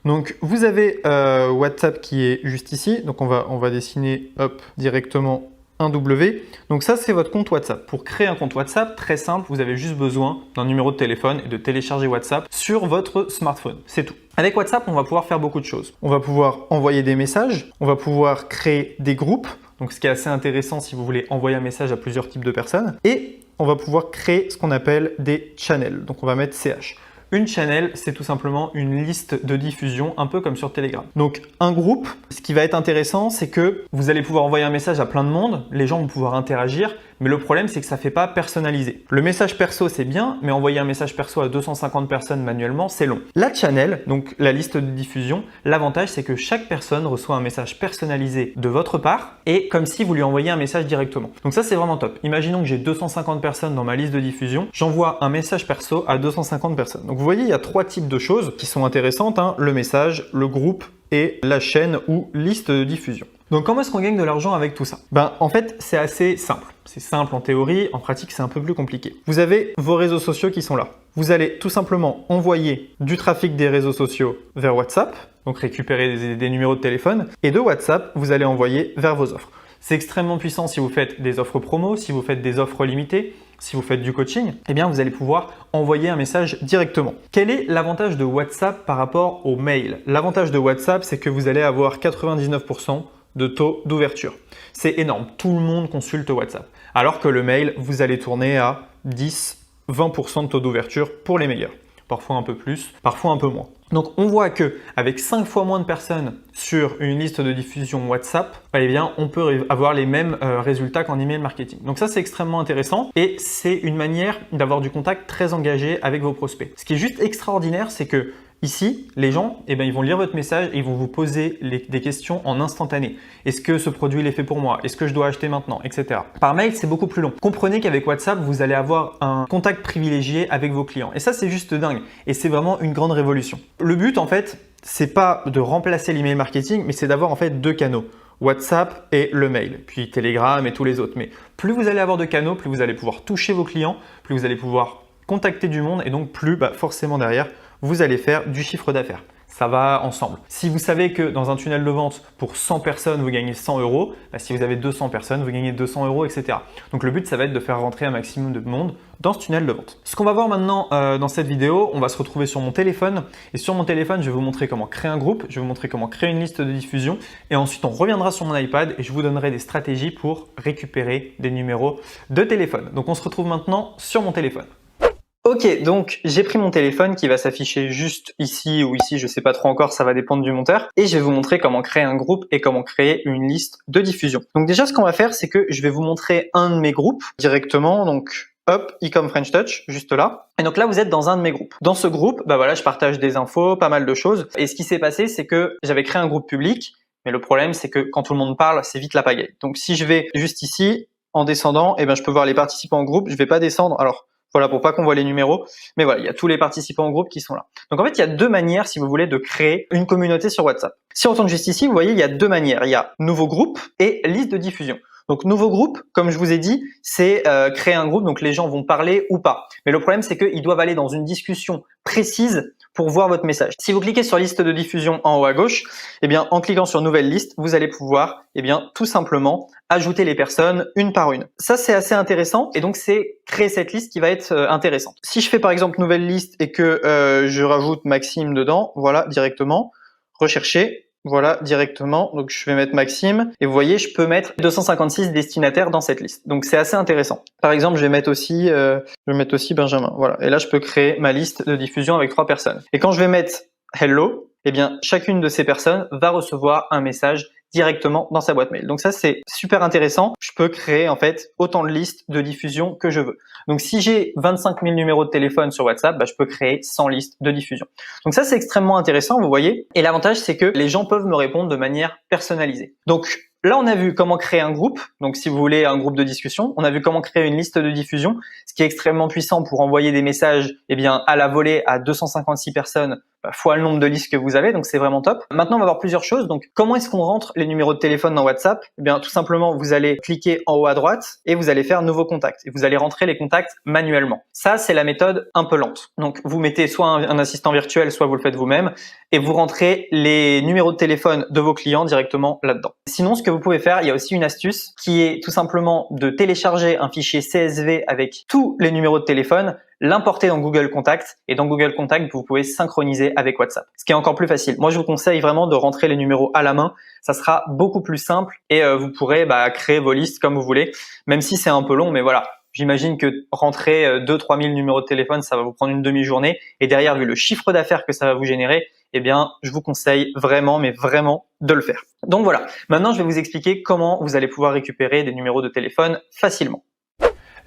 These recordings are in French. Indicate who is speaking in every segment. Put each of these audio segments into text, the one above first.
Speaker 1: Donc vous avez WhatsApp qui est juste ici. Donc on va dessiner hop, directement un W. Donc ça, c'est votre compte WhatsApp. Pour créer un compte WhatsApp, très simple, vous avez juste besoin d'un numéro de téléphone et de télécharger WhatsApp sur votre smartphone. C'est tout. Avec WhatsApp, on va pouvoir faire beaucoup de choses. On va pouvoir envoyer des messages, on va pouvoir créer des groupes, donc ce qui est assez intéressant si vous voulez envoyer un message à plusieurs types de personnes, et on va pouvoir créer ce qu'on appelle des channels. Donc on va mettre CH. Une channel, c'est tout simplement une liste de diffusion, un peu comme sur Telegram. Donc un groupe, ce qui va être intéressant, c'est que vous allez pouvoir envoyer un message à plein de monde, les gens vont pouvoir interagir, mais le problème, c'est que ça ne fait pas personnalisé. Le message perso, c'est bien, mais envoyer un message perso à 250 personnes manuellement, c'est long. La channel, donc la liste de diffusion, l'avantage, c'est que chaque personne reçoit un message personnalisé de votre part et comme si vous lui envoyiez un message directement. Donc ça, c'est vraiment top. Imaginons que j'ai 250 personnes dans ma liste de diffusion, j'envoie un message perso à 250 personnes. Donc vous voyez, il y a trois types de choses qui sont intéressantes, hein, le message, le groupe et la chaîne ou liste de diffusion. Donc comment est-ce qu'on gagne de l'argent avec tout ça? En fait, c'est assez simple. C'est simple en théorie, en pratique, c'est un peu plus compliqué. Vous avez vos réseaux sociaux qui sont là. Vous allez tout simplement envoyer du trafic des réseaux sociaux vers WhatsApp, donc récupérer des numéros de téléphone, et de WhatsApp, vous allez envoyer vers vos offres. C'est extrêmement puissant si vous faites des offres promo, si vous faites des offres limitées, si vous faites du coaching, eh bien vous allez pouvoir envoyer un message directement. Quel est l'avantage de WhatsApp par rapport au mail? L'avantage de WhatsApp, c'est que vous allez avoir 99% de taux d'ouverture. C'est énorme, tout le monde consulte WhatsApp. Alors que le mail, vous allez tourner à 10-20% de taux d'ouverture pour les meilleurs. Parfois un peu plus, parfois un peu moins. Donc on voit que avec 5 fois moins de personnes sur une liste de diffusion WhatsApp, eh bien on peut avoir les mêmes résultats qu'en email marketing. Donc ça c'est extrêmement intéressant et c'est une manière d'avoir du contact très engagé avec vos prospects. Ce qui est juste extraordinaire, c'est que ici, les gens, ils vont lire votre message et ils vont vous poser des questions en instantané. Est-ce que ce produit il est fait pour moi? Est-ce que je dois acheter maintenant? Etc. Par mail, c'est beaucoup plus long. Comprenez qu'avec WhatsApp, vous allez avoir un contact privilégié avec vos clients. Et ça, c'est juste dingue. Et c'est vraiment une grande révolution. Le but, en fait, c'est pas de remplacer l'email marketing, mais c'est d'avoir en fait deux canaux. WhatsApp et le mail, puis Telegram et tous les autres. Mais plus vous allez avoir de canaux, plus vous allez pouvoir toucher vos clients, plus vous allez pouvoir contacter du monde et donc plus forcément derrière, vous allez faire du chiffre d'affaires. Ça va ensemble. Si vous savez que dans un tunnel de vente, pour 100 personnes, vous gagnez 100 euros, si vous avez 200 personnes, vous gagnez 200 euros, etc. Donc le but, ça va être de faire rentrer un maximum de monde dans ce tunnel de vente. Ce qu'on va voir maintenant dans cette vidéo, on va se retrouver sur mon téléphone. Et sur mon téléphone, je vais vous montrer comment créer un groupe, je vais vous montrer comment créer une liste de diffusion. Et ensuite, on reviendra sur mon iPad et je vous donnerai des stratégies pour récupérer des numéros de téléphone. Donc on se retrouve maintenant sur mon téléphone. Ok, donc j'ai pris mon téléphone qui va s'afficher juste ici ou ici, je sais pas trop encore, ça va dépendre du monteur. Et je vais vous montrer comment créer un groupe et comment créer une liste de diffusion. Donc déjà, ce qu'on va faire, c'est que je vais vous montrer un de mes groupes directement. Donc hop, Ecom French Touch, juste là. Et donc là, vous êtes dans un de mes groupes. Dans ce groupe, voilà, je partage des infos, pas mal de choses. Et ce qui s'est passé, c'est que j'avais créé un groupe public. Mais le problème, c'est que quand tout le monde parle, c'est vite la pagaille. Donc si je vais juste ici, en descendant, je peux voir les participants en groupe. Je vais pas descendre. Alors, voilà, pour pas qu'on voit les numéros. Mais voilà, il y a tous les participants en groupe qui sont là. Donc en fait, il y a deux manières, si vous voulez, de créer une communauté sur WhatsApp. Si on retourne juste ici, vous voyez, il y a deux manières. Il y a nouveau groupe et liste de diffusion. Donc nouveau groupe, comme je vous ai dit, c'est créer un groupe, donc les gens vont parler ou pas. Mais le problème, c'est qu'ils doivent aller dans une discussion précise pour voir votre message. Si vous cliquez sur liste de diffusion en haut à gauche, en cliquant sur nouvelle liste, vous allez pouvoir tout simplement ajouter les personnes une par une. Ça, c'est assez intéressant et donc c'est créer cette liste qui va être intéressante. Si je fais par exemple nouvelle liste et que je rajoute Maxime dedans, voilà, directement, rechercher. Voilà, directement. Donc, je vais mettre Maxime. Et vous voyez, je peux mettre 256 destinataires dans cette liste. Donc, c'est assez intéressant. Par exemple, je vais mettre aussi Benjamin. Voilà. Et là, je peux créer ma liste de diffusion avec 3 personnes. Et quand je vais mettre Hello, chacune de ces personnes va recevoir un message directement dans sa boîte mail. Donc ça, c'est super intéressant. Je peux créer en fait autant de listes de diffusion que je veux. Donc si j'ai 25 000 numéros de téléphone sur WhatsApp, je peux créer 100 listes de diffusion. Donc ça, c'est extrêmement intéressant, vous voyez. Et l'avantage, c'est que les gens peuvent me répondre de manière personnalisée. Donc là, on a vu comment créer un groupe. Donc si vous voulez un groupe de discussion, on a vu comment créer une liste de diffusion, ce qui est extrêmement puissant pour envoyer des messages à la volée à 256 personnes fois le nombre de listes que vous avez, donc c'est vraiment top. Maintenant, on va voir plusieurs choses. Donc, comment est-ce qu'on rentre les numéros de téléphone dans WhatsApp? Eh bien, tout simplement, vous allez cliquer en haut à droite et vous allez faire nouveaux contacts et vous allez rentrer les contacts manuellement. Ça, c'est la méthode un peu lente. Donc, vous mettez soit un assistant virtuel, soit vous le faites vous-même et vous rentrez les numéros de téléphone de vos clients directement là-dedans. Sinon, ce que vous pouvez faire, il y a aussi une astuce qui est tout simplement de télécharger un fichier CSV avec tous les numéros de téléphone, l'importer dans Google Contact et dans Google Contact, vous pouvez synchroniser avec WhatsApp. Ce qui est encore plus facile. Moi, je vous conseille vraiment de rentrer les numéros à la main. Ça sera beaucoup plus simple et vous pourrez créer vos listes comme vous voulez, même si c'est un peu long, mais voilà. J'imagine que rentrer 2-3 000 numéros de téléphone, ça va vous prendre une demi-journée. Et derrière, vu le chiffre d'affaires que ça va vous générer, eh bien, je vous conseille vraiment, mais vraiment de le faire. Donc voilà. Maintenant, je vais vous expliquer comment vous allez pouvoir récupérer des numéros de téléphone facilement.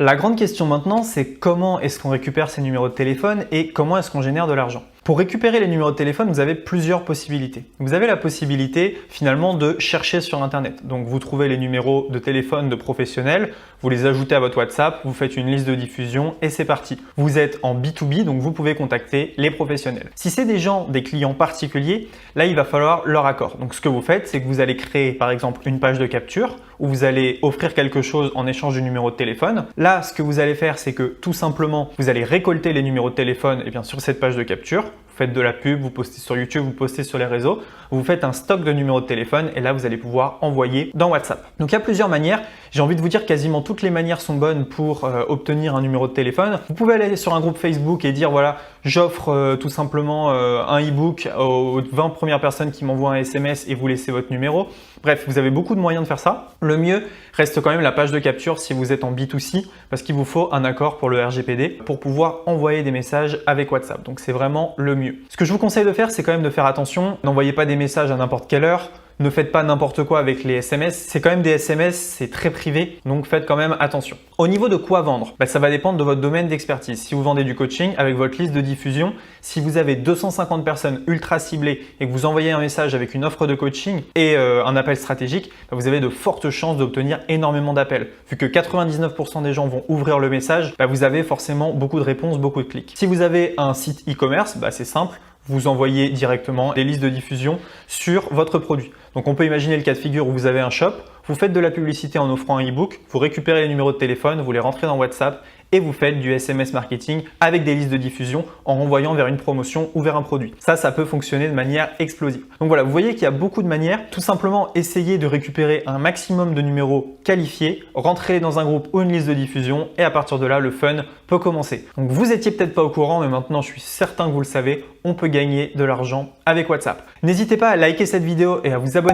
Speaker 1: La grande question maintenant, c'est comment est-ce qu'on récupère ces numéros de téléphone et comment est-ce qu'on génère de l'argent. Pour récupérer les numéros de téléphone, vous avez plusieurs possibilités. Vous avez la possibilité finalement de chercher sur Internet. Donc vous trouvez les numéros de téléphone de professionnels, vous les ajoutez à votre WhatsApp, vous faites une liste de diffusion et c'est parti. Vous êtes en B2B, donc vous pouvez contacter les professionnels. Si c'est des gens, des clients particuliers, là il va falloir leur accord. Donc ce que vous faites, c'est que vous allez créer par exemple une page de capture où vous allez offrir quelque chose en échange du numéro de téléphone. Là, ce que vous allez faire, c'est que tout simplement, vous allez récolter les numéros de téléphone sur cette page de capture. Vous faites de la pub, vous postez sur YouTube, vous postez sur les réseaux, vous faites un stock de numéros de téléphone et là, vous allez pouvoir envoyer dans WhatsApp. Donc, il y a plusieurs manières. J'ai envie de vous dire quasiment toutes les manières sont bonnes pour obtenir un numéro de téléphone. Vous pouvez aller sur un groupe Facebook et dire voilà, j'offre tout simplement un e-book aux 20 premières personnes qui m'envoient un SMS et vous laissez votre numéro. Bref, vous avez beaucoup de moyens de faire ça. Le mieux reste quand même la page de capture si vous êtes en B2C parce qu'il vous faut un accord pour le RGPD pour pouvoir envoyer des messages avec WhatsApp. Donc, c'est vraiment le mieux. Ce que je vous conseille de faire, c'est quand même de faire attention. N'envoyez pas des messages à n'importe quelle heure. Ne faites pas n'importe quoi avec les SMS. C'est quand même des SMS, c'est très privé. Donc, faites quand même attention. Au niveau de quoi vendre, ça va dépendre de votre domaine d'expertise. Si vous vendez du coaching avec votre liste de diffusion, si vous avez 250 personnes ultra ciblées et que vous envoyez un message avec une offre de coaching et un appel stratégique, vous avez de fortes chances d'obtenir énormément d'appels. Vu que 99% des gens vont ouvrir le message, vous avez forcément beaucoup de réponses, beaucoup de clics. Si vous avez un site e-commerce, c'est simple. Vous envoyez directement des listes de diffusion sur votre produit. Donc, on peut imaginer le cas de figure où vous avez un shop, vous faites de la publicité en offrant un e-book, vous récupérez les numéros de téléphone, vous les rentrez dans WhatsApp et vous faites du SMS marketing avec des listes de diffusion en renvoyant vers une promotion ou vers un produit. Ça peut fonctionner de manière explosive. Donc voilà, vous voyez qu'il y a beaucoup de manières. Tout simplement, essayez de récupérer un maximum de numéros qualifiés, rentrez dans un groupe ou une liste de diffusion et à partir de là, le fun peut commencer. Donc vous étiez peut-être pas au courant, mais maintenant je suis certain que vous le savez, on peut gagner de l'argent avec WhatsApp. N'hésitez pas à liker cette vidéo et à vous abonner